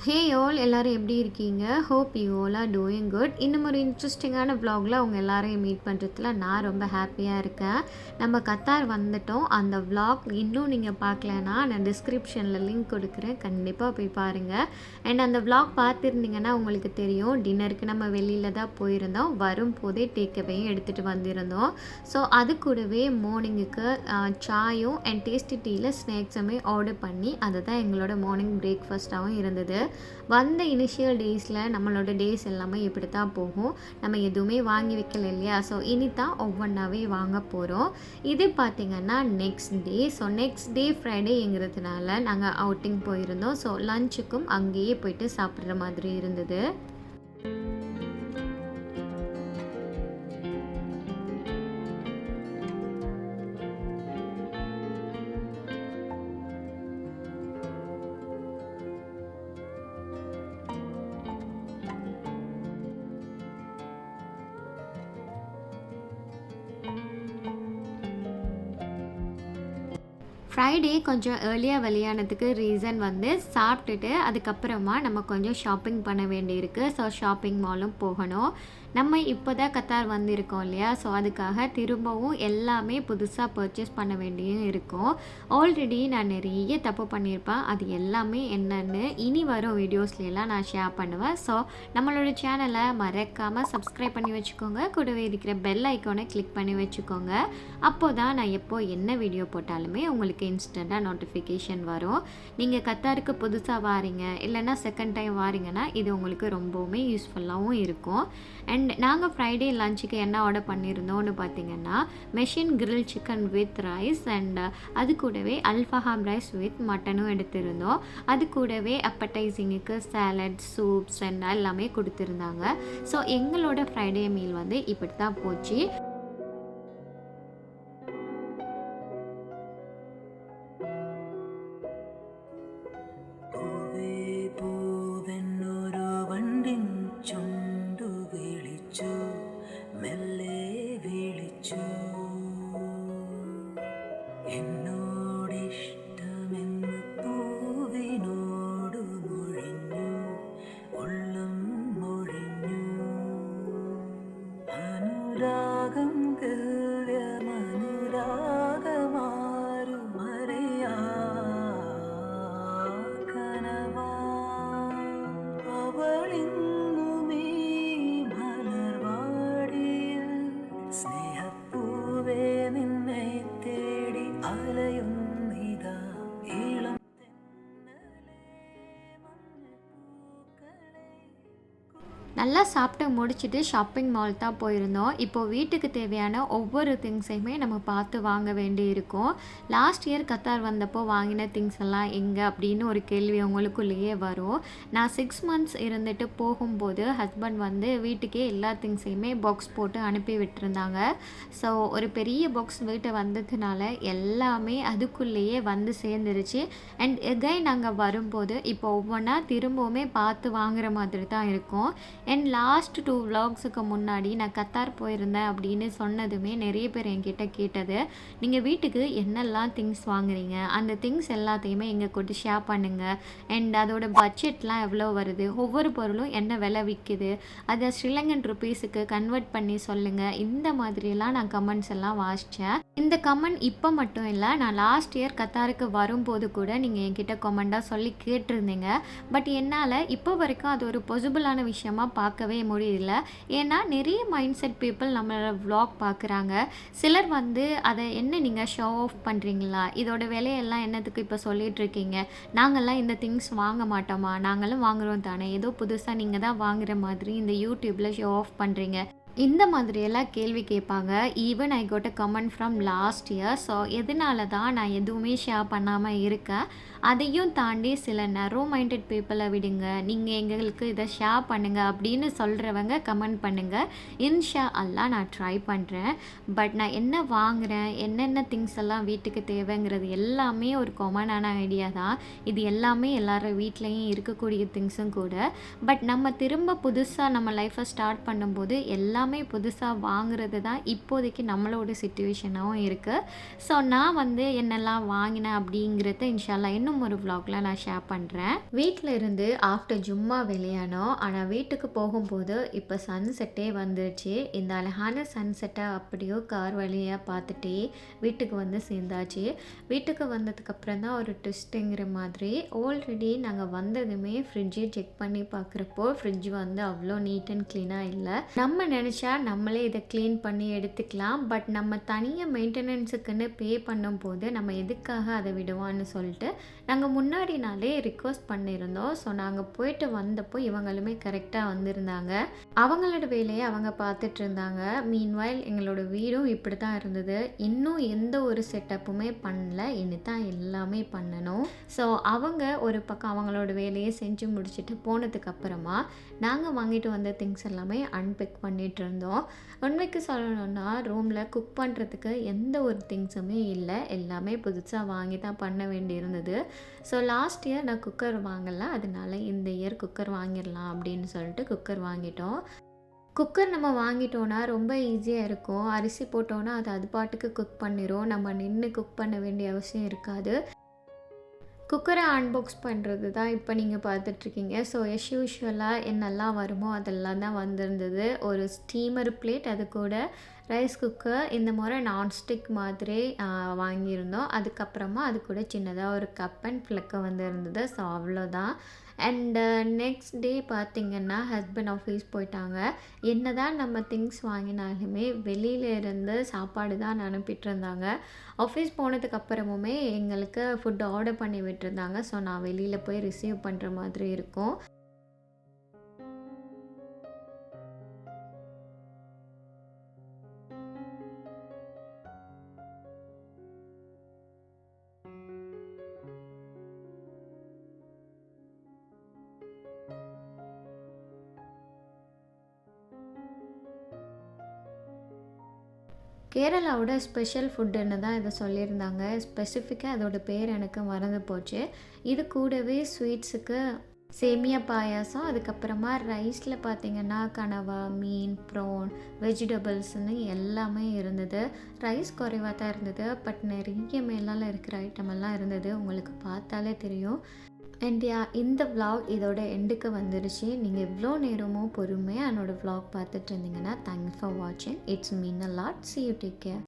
Hey all எல்லாரும் எப்படி இருக்கீங்க? Hope you all are doing good. இன்னும் ஒரு இன்ட்ரெஸ்டிங்கான vlogல உங்க எல்லாரையும் மீட் பண்ணுறதுல நான் ரொம்ப ஹாப்பியாக இருக்கேன். நம்ம கத்தார் வந்துட்டோம். அந்த vlog இன்னும் நீங்கள் பார்க்கலன்னா நான் டிஸ்கிரிப்ஷனில் லிங்க் கொடுக்குறேன். கண்டிப்பாக போய் பாருங்கள். அண்ட் அந்த vlog பார்த்துருந்தீங்கன்னா உங்களுக்கு தெரியும், டின்னருக்கு நம்ம வெளியில் தான் போயிருந்தோம். வரும்போதே டேக்அவேயும் எடுத்துகிட்டு வந்திருந்தோம். ஸோ அது கூடவே மார்னிங்குக்கு சாயும் அண்ட் டேஸ்டி டீயில் ஸ்நாக்ஸுமே ஆர்டர் பண்ணி அதை தான் எங்களோட மார்னிங் பிரேக்ஃபாஸ்ட்டாகவும் இருந்தது. வந்த இனிஷியல் டேஸில் நம்மளோட டேஸ் எல்லாமே இப்படி தான் போகும். நம்ம எதுவுமே வாங்கி வைக்கல இல்லையா? ஸோ இனி தான் ஒவ்வொன்றாவே வாங்க போகிறோம். இது பார்த்திங்கன்னா next day. So next day ஃப்ரைடேங்கிறதுனால நாங்கள் அவுட்டிங் போயிருந்தோம். ஸோ லஞ்சுக்கும் அங்கேயே போயிட்டு சாப்பிட்ற மாதிரி இருந்தது. ஃப்ரைடே கொஞ்சம் ஏர்லியாக வெளியானதுக்கு ரீசன் வந்து சாப்பிட்டுட்டு அதுக்கப்புறமா நம்ம கொஞ்சம் ஷாப்பிங் பண்ண வேண்டியிருக்கு. ஸோ ஷாப்பிங் மாலும் போகணும். நம்ம இப்போ தான் கத்தார் வந்திருக்கோம் இல்லையா? ஸோ அதுக்காக திரும்பவும் எல்லாமே புதுசாக பர்ச்சேஸ் பண்ண வேண்டியும் இருக்கும். ஆல்ரெடி நான் நிறைய தப்பு பண்ணியிருப்பேன். அது எல்லாமே என்னென்னு இனி வரும் வீடியோஸ்லாம் நான் ஷேர் பண்ணுவேன். ஸோ நம்மளோட சேனலை மறக்காமல் சப்ஸ்கிரைப் பண்ணி வச்சுக்கோங்க. கூடவே இருக்கிற பெல் ஐக்கானை கிளிக் பண்ணி வச்சுக்கோங்க. அப்போ தான் நான் எப்போ என்ன வீடியோ போட்டாலுமே உங்களுக்கு இன்ஸ்டண்ட்டாக நோட்டிஃபிகேஷன் வரும். நீங்கள் கத்தாருக்கு புதுசாக வாரீங்க இல்லைன்னா செகண்ட் டைம் வாரீங்கன்னா இது உங்களுக்கு ரொம்பவுமே யூஸ்ஃபுல்லாகவும் இருக்கும். அண்ட் நாங்கள் ஃப்ரைடே லஞ்சுக்கு என்ன ஆர்டர் பண்ணியிருந்தோம்னு பார்த்தீங்கன்னா machine grill chicken with rice and அது கூடவே அல்ஃபஹாம் ரைஸ் வித் மட்டனும் எடுத்திருந்தோம். அது கூடவே அப்படைசிங்குக்கு சாலட் சூப்ஸ் அண்ட் எல்லாமே கொடுத்துருந்தாங்க. ஸோ எங்களோட ஃப்ரைடே மீல் வந்து இப்படி தான் போச்சு. நல்லா சாப்பிட்டு முடிச்சுட்டு ஷாப்பிங் மால் தான் போயிருந்தோம். இப்போது வீட்டுக்கு தேவையான ஒவ்வொரு திங்ஸையுமே நம்ம பார்த்து வாங்க வேண்டி இருக்கும். லாஸ்ட் இயர் கத்தார் வந்தப்போ வாங்கின திங்ஸ் எல்லாம் எங்கே அப்படின்னு ஒரு கேள்வி உங்களுக்குள்ளேயே வரும். நான் 6 மந்த்ஸ் இருந்துட்டு போகும்போது ஹஸ்பண்ட் வந்து வீட்டுக்கே எல்லா திங்ஸையுமே பாக்ஸ் போட்டு அனுப்பி விட்டுருந்தாங்க. ஸோ ஒரு பெரிய பாக்ஸ் வீட்டை வந்ததுனால எல்லாமே அதுக்குள்ளேயே வந்து சேர்ந்துருச்சு. அண்ட் எகைன் நாங்கள் வரும்போது இப்போ ஒவ்வொன்றா திரும்பவுமே பார்த்து வாங்குற மாதிரி தான் இருக்கும். அண்ட் லாஸ்ட் 2 vlogsக்கு முன்னாடி நான் கத்தார் போயிருந்தேன் அப்படின்னு சொன்னதுமே நிறைய பேர் என்கிட்ட கேட்டது, நீங்கள் வீட்டுக்கு என்னெல்லாம் திங்ஸ் வாங்குறீங்க, அந்த திங்ஸ் எல்லாத்தையுமே எங்கள் கூட ஷேர் பண்ணுங்கள். அண்ட் அதோட பட்ஜெட்லாம் எவ்வளோ வருது, ஒவ்வொரு பொருளும் என்ன விலை விற்குது, அதை ஸ்ரீலங்கன் ருப்பீஸுக்கு கன்வெர்ட் பண்ணி சொல்லுங்கள். இந்த மாதிரியெல்லாம் நான் கமெண்ட்ஸ் எல்லாம் வாசித்தேன். இந்த கமெண்ட் இப்போ மட்டும் இல்லை, நான் லாஸ்ட் இயர் கத்தாருக்கு வரும்போது கூட நீங்கள் என்கிட்ட கமெண்டாக சொல்லி கேட்டிருந்தீங்க. பட் என்னால் இப்போ வரைக்கும் அது ஒரு பாசிபிளான விஷயமா பார்க்கவே முடியல. ஏன்னா நிறைய மைண்ட் செட் பீப்புள் நம்மளோட vlog பார்க்குறாங்க. சிலர் வந்து அதை என்ன நீங்கள் ஷோ ஆஃப் பண்ணுறீங்களா, இதோட விலையெல்லாம் என்னத்துக்கு இப்போ சொல்லிகிட்டு இருக்கீங்க, நாங்கள்லாம் இந்த திங்ஸ் வாங்க மாட்டோமா, நாங்களும் வாங்குகிறோம் தானே, ஏதோ புதுசாக நீங்கள் தான் வாங்குகிற மாதிரி இந்த யூடியூப்பில் ஷோ ஆஃப் பண்ணுறீங்க, இந்த மாதிரியெல்லாம் கேள்வி கேட்பாங்க. Even I got a comment from last year. So எதனால தான் நான் எதுவுமே ஷேர் பண்ணாமல் இருக்கேன். அதையும் தாண்டி சில நரோ மைண்டட் பீப்புளை விடுங்க, நீங்கள் எங்களுக்கு இதை ஷேர் பண்ணுங்கள் அப்படின்னு சொல்கிறவங்க கமெண்ட் பண்ணுங்கள். இன்ஷா அல்லா நான் ட்ரை பண்ணுறேன். பட் நான் என்ன வாங்குகிறேன், என்னென்ன திங்ஸ் எல்லாம் வீட்டுக்கு தேவைங்கிறது எல்லாமே ஒரு காமனான ஐடியா தான். இது எல்லாமே எல்லாரும் வீட்லேயும் இருக்கக்கூடிய திங்ஸும் கூட. பட் நம்ம திரும்ப புதுசாக நம்ம லைஃப்பை ஸ்டார்ட் பண்ணும்போது எல்லாம் எல்லாமே புதுசாக வாங்குறது தான் இப்போதைக்கு நம்மளோட சிச்சுவேஷனாகவும் இருக்குது. ஸோ நான் வந்து என்னெல்லாம் வாங்கினேன் அப்படிங்கிறத இன்ஷால்லா இன்னும் ஒரு vlogல நான் ஷேர் பண்ணுறேன். வீட்டில் இருந்து ஆஃப்டர் ஜும்மா வெளியானோம். ஆனால் வீட்டுக்கு போகும்போது இப்போ சன்செட்டே வந்துருச்சு. இந்த அழகான சன்செட்டை அப்படியோ கார் வழியாக பார்த்துட்டே வீட்டுக்கு வந்து சேர்ந்தாச்சு. வீட்டுக்கு வந்ததுக்கப்புறம் தான் ஒரு ட்விஸ்ட்டுங்கிற மாதிரி ஆல்ரெடி நாங்கள் வந்ததுமே ஃப்ரிட்ஜை செக் பண்ணி பார்க்குறப்போ ஃப்ரிட்ஜ் வந்து அவ்வளோ நீட் அண்ட் க்ளீனாக இல்லை. நம்ம நினச்சா நம்மளே இதை க்ளீன் பண்ணி எடுத்துக்கலாம். பட் நம்ம தனியாக மெயின்டெனன்ஸுக்குன்னு பே பண்ணும்போது நம்ம எதுக்காக அதை விடுவான்னு சொல்லிட்டு நாங்கள் முன்னாடி நாளே ரிக்வஸ்ட் பண்ணியிருந்தோம். ஸோ நாங்கள் போயிட்டு வந்தப்போ இவங்களுமே கரெக்டாக வந்திருந்தாங்க. அவங்களோட வேலையை அவங்க பார்த்துட்டு இருந்தாங்க. மீன்வைல் எங்களோட வீடும் இப்படி தான் இருந்தது. இன்னும் எந்த ஒரு செட்டப்புமே பண்ணல. இனி தான் எல்லாமே பண்ணணும். ஸோ அவங்க ஒரு பக்கம் அவங்களோட வேலையை செஞ்சு முடிச்சுட்டு போனதுக்கப்புறமா நாங்கள் வாங்கிட்டு வந்த திங்ஸ் எல்லாமே அன்பேக் பண்ணிகிட்டு இருந்தோம். உண்மைக்கு சொல்லணும்னா ரூமில் குக் பண்ணுறதுக்கு எந்த ஒரு திங்ஸுமே இல்லை. எல்லாமே புதுசாக வாங்கி தான் பண்ண வேண்டியிருந்தது. ஸோ லாஸ்ட் இயர் நான் குக்கர் வாங்கலை. அதனால இந்த இயர் குக்கர் வாங்கிடலாம் அப்படின்னு சொல்லிட்டு குக்கர் வாங்கிட்டோம். குக்கர் நம்ம வாங்கிட்டோன்னா ரொம்ப ஈஸியாக இருக்கும். அரிசி போட்டோன்னா அது பாட்டுக்கு குக் பண்ணிடும். நம்ம நின்று குக் பண்ண வேண்டிய அவசியம் இருக்காது. குக்கரை அன்பாக்ஸ் பண்ணுறது தான் இப்போ நீங்கள் பார்த்துட்ருக்கீங்க. ஸோ யூஷுவலாக என்னெல்லாம் வருமோ அதெல்லாம் தான் வந்திருந்தது. ஒரு ஸ்டீமர் பிளேட், அது கூட ரைஸ் குக்கர், இந்த முறை நான்ஸ்டிக் மாதிரி வாங்கியிருந்தோம். அதுக்கப்புறமா அது கூட சின்னதாக ஒரு கப் அண்ட் ஃப்ளக்கு வந்து இருந்தது. ஸோ அவ்வளோதான். அண்டு நெக்ஸ்ட் டே பார்த்திங்கன்னா ஹஸ்பண்ட் ஆஃபீஸ் போயிட்டாங்க. என்ன தான் நம்ம திங்ஸ் வாங்கினாலுமே வெளியில இருந்து சாப்பாடு தான் அனுப்பிட்டு இருந்தாங்க. ஆஃபீஸ் போனதுக்கப்புறமுமே எங்களுக்கு ஃபுட் ஆர்டர் பண்ணி விட்டுருந்தாங்க. ஸோ நான் வெளியில் போய் ரிசீவ் பண்ணுற மாதிரி இருக்கும். கேரளாவோட ஸ்பெஷல் ஃபுட்டுன்னு தான் இதை சொல்லியிருந்தாங்க. ஸ்பெசிஃபிக்காக அதோட பேர் எனக்கு மறந்து போச்சு. இது கூடவே ஸ்வீட்ஸுக்கு சேமியா பாயாசம், அதுக்கப்புறமா ரைஸில் பார்த்திங்கன்னா கனவா, மீன், ப்ரான், வெஜிடபிள்ஸ்னு எல்லாமே இருந்தது. ரைஸ் குறைவாக தான் இருந்தது. பட் நிறைய மேலால் இருக்கிற ஐட்டம் எல்லாம் இருந்தது. உங்களுக்கு பார்த்தாலே தெரியும். அண்ட் இந்த vlog இதோட எண்டுக்கு வந்துருச்சு. நீங்கள் இவ்வளோ நேரமும் பொறுமையாக என்னோடய vlog பார்த்துட்டு இருந்தீங்கன்னா தேங்க்ஸ் ஃபார் வாட்சிங். It's mean a lot. See you, take care.